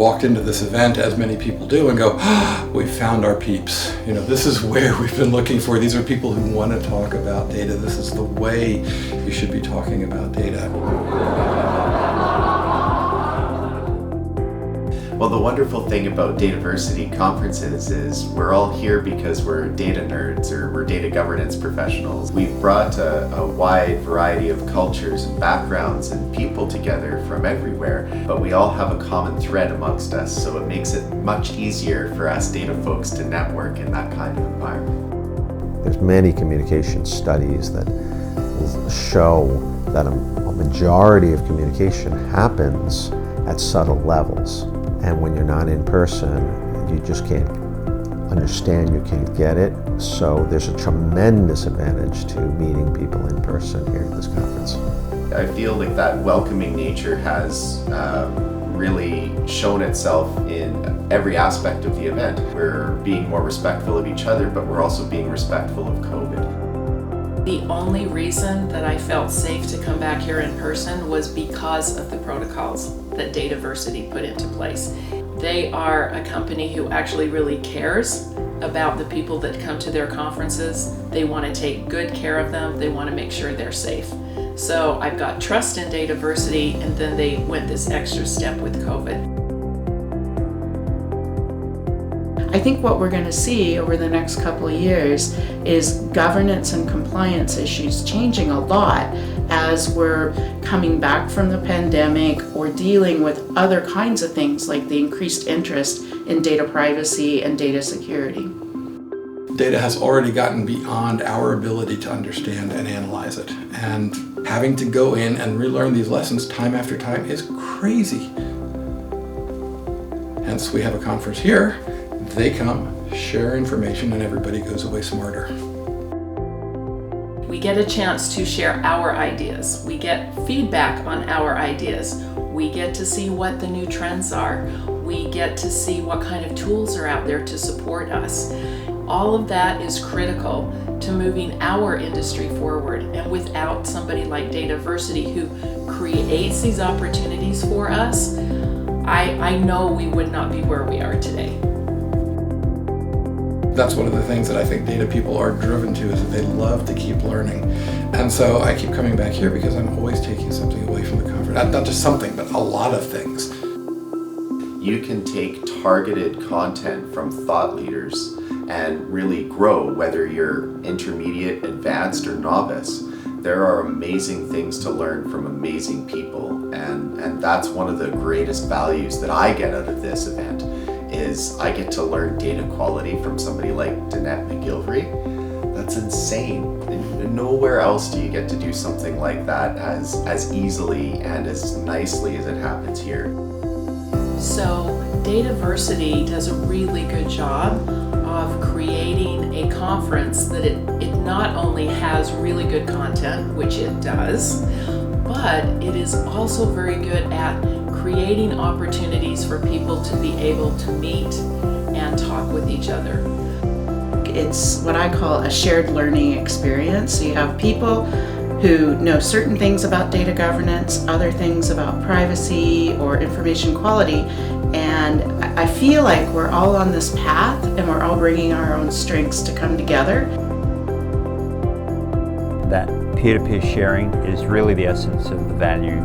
walked into this event, as many people do, and go, oh, we found our peeps. This is where we've been looking for. These are people who want to talk about data. This is the way you should be talking about data. Well, the wonderful thing about Dataversity conferences is we're all here because we're data nerds or we're data governance professionals. We've brought a wide variety of cultures and backgrounds and people together from everywhere, but we all have a common thread amongst us, so it makes it much easier for us data folks to network in that kind of environment. There's many communication studies that will show that a majority of communication happens at subtle levels. And when you're not in person, you just can't understand, you can't get it. So there's a tremendous advantage to meeting people in person here at this conference. I feel like that welcoming nature has really shown itself in every aspect of the event. We're being more respectful of each other, but we're also being respectful of COVID. The only reason that I felt safe to come back here in person was because of the protocols that Dataversity put into place. They are a company who actually really cares about the people that come to their conferences. They want to take good care of them. They want to make sure they're safe. So I've got trust in Dataversity, and then they went this extra step with COVID. I think what we're going to see over the next couple of years is governance and compliance issues changing a lot as we're coming back from the pandemic or dealing with other kinds of things like the increased interest in data privacy and data security. Data has already gotten beyond our ability to understand and analyze it. And having to go in and relearn these lessons time after time is crazy. Hence, we have a conference here. They come, share information, and everybody goes away smarter. We get a chance to share our ideas. We get feedback on our ideas. We get to see what the new trends are. We get to see what kind of tools are out there to support us. All of that is critical to moving our industry forward. And without somebody like Dataversity who creates these opportunities for us, I know we would not be where we are today. That's one of the things that I think data people are driven to, is that they love to keep learning. And so I keep coming back here because I'm always taking something away from the conference. Not just something, but a lot of things. You can take targeted content from thought leaders and really grow, whether you're intermediate, advanced, or novice. There are amazing things to learn from amazing people, and that's one of the greatest values that I get out of this event. Is I get to learn data quality from somebody like Danette McGilvery. That's insane. And nowhere else do you get to do something like that as easily and as nicely as it happens here. So Dataversity does a really good job of creating a conference that it not only has really good content, which it does, but it is also very good at creating opportunities for people to be able to meet and talk with each other. It's what I call a shared learning experience. So you have people who know certain things about data governance, other things about privacy or information quality, and I feel like we're all on this path and we're all bringing our own strengths to come together. That peer-to-peer sharing is really the essence of the value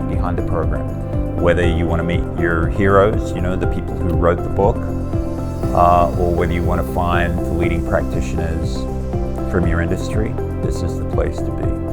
behind the program. Whether you want to meet your heroes, the people who wrote the book, or whether you want to find the leading practitioners from your industry, this is the place to be.